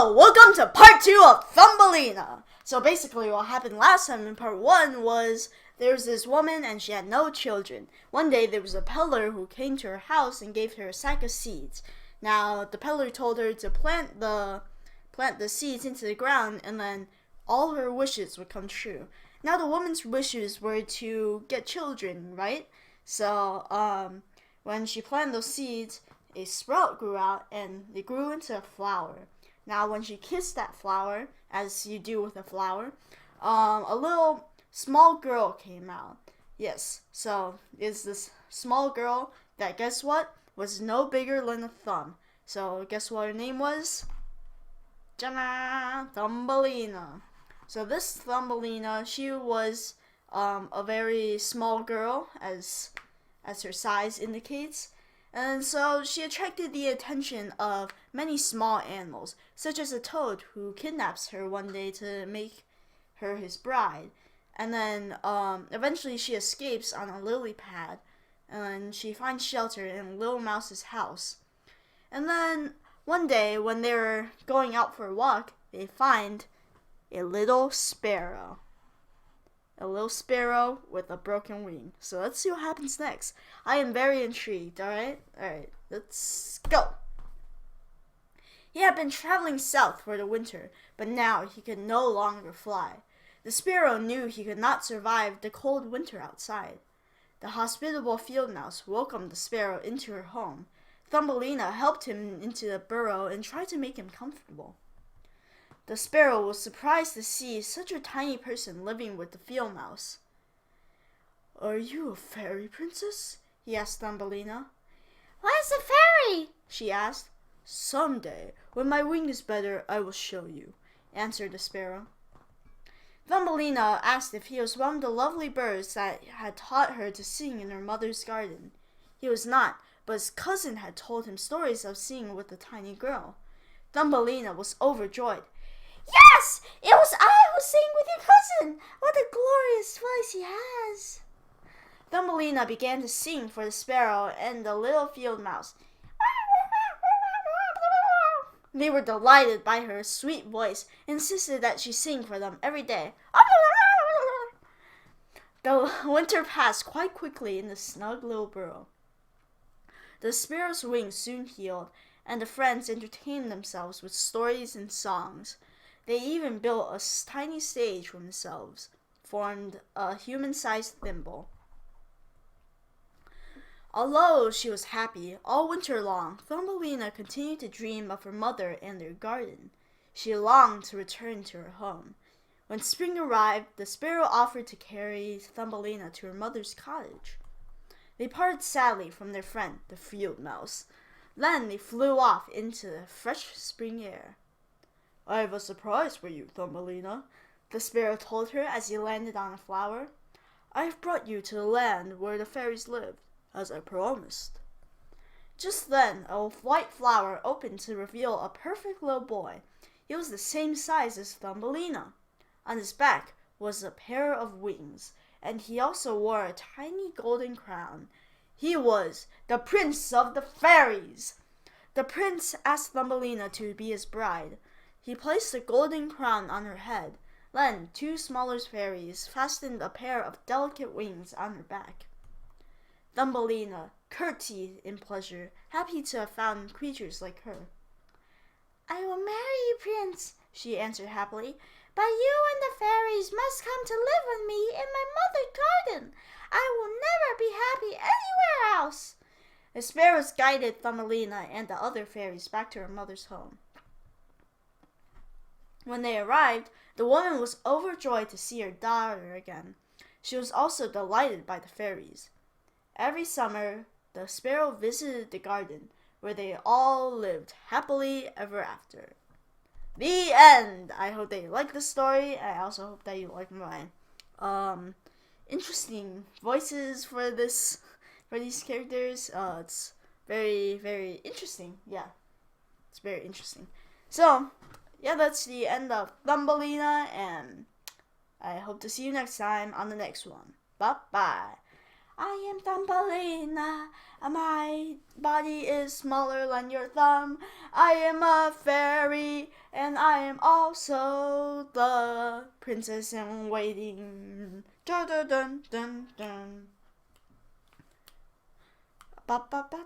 Hello, welcome to part 2 of Thumblina. So basically what happened last time in part 1 was there was this woman and she had no children. One day there was a peddler who came to her house and gave her a sack of seeds. Now the peddler told her to plant the seeds into the ground and then all her wishes would come true. Now the woman's wishes were to get children, right? So when she planted those seeds, a sprout grew out and they grew into a flower. Now when she kissed that flower, as you do with a flower, a little small girl came out. Yes, so it's this small girl that, guess what, was no bigger than a thumb. So guess what her name was? Thumbelina. So this Thumbelina, she was a very small girl, as her size indicates. And so she attracted the attention of many small animals, such as a toad who kidnaps her one day to make her his bride. And then eventually she escapes on a lily pad, and she finds shelter in Little Mouse's house. And then one day when they're going out for a walk, they find a little sparrow. A little sparrow with a broken wing. So let's see what happens next. I am very intrigued, alright? Alright, let's go. He had been traveling south for the winter, but now he could no longer fly. The sparrow knew he could not survive the cold winter outside. The hospitable field mouse welcomed the sparrow into her home. Thumbelina helped him into the burrow and tried to make him comfortable. The sparrow was surprised to see such a tiny person living with the field mouse. "Are you a fairy princess?" he asked Thumbelina. "What is a fairy?" she asked. "Someday, when my wing is better, I will show you," answered the sparrow. Thumbelina asked if he was one of the lovely birds that had taught her to sing in her mother's garden. He was not, but his cousin had told him stories of singing with the tiny girl. Thumbelina was overjoyed. "Yes! It was I who sang with your cousin! What a glorious voice he has!" Thumbelina began to sing for the sparrow and the little field mouse. They were delighted by her sweet voice and insisted that she sing for them every day. The winter passed quite quickly in the snug little burrow. The sparrow's wings soon healed, and the friends entertained themselves with stories and songs. They even built a tiny stage for themselves, formed a human-sized thimble. Although she was happy all winter long, Thumbelina continued to dream of her mother and their garden. She longed to return to her home. When spring arrived, the sparrow offered to carry Thumbelina to her mother's cottage. They parted sadly from their friend, the field mouse. Then they flew off into the fresh spring air. "I have a surprise for you, Thumbelina," the sparrow told her as he landed on a flower. "I have brought you to the land where the fairies live, as I promised." Just then, a white flower opened to reveal a perfect little boy. He was the same size as Thumbelina. On his back was a pair of wings, and he also wore a tiny golden crown. He was the Prince of the Fairies. The prince asked Thumbelina to be his bride. He placed the golden crown on her head. Then 2 smaller fairies fastened a pair of delicate wings on her back. Thumbelina curtsied in pleasure, happy to have found creatures like her. "I will marry you, Prince," she answered happily, "but you and the fairies must come to live with me in my mother's garden. I will never be happy anywhere else." The sparrows guided Thumbelina and the other fairies back to her mother's home. When they arrived, the woman was overjoyed to see her daughter again. She was also delighted by the fairies. Every summer, the sparrow visited the garden, where they all lived happily ever after. The end! I hope that you like the story. I also hope that you like my interesting voices for these characters. It's very, very interesting. Yeah, it's very interesting. So, yeah, that's the end of Thumbelina, and I hope to see you next time on the next one. Bye-bye. I am Thumbelina, and my body is smaller than your thumb. I am a fairy, and I am also the princess in waiting. Dun dun dun dun dun. Ba ba ba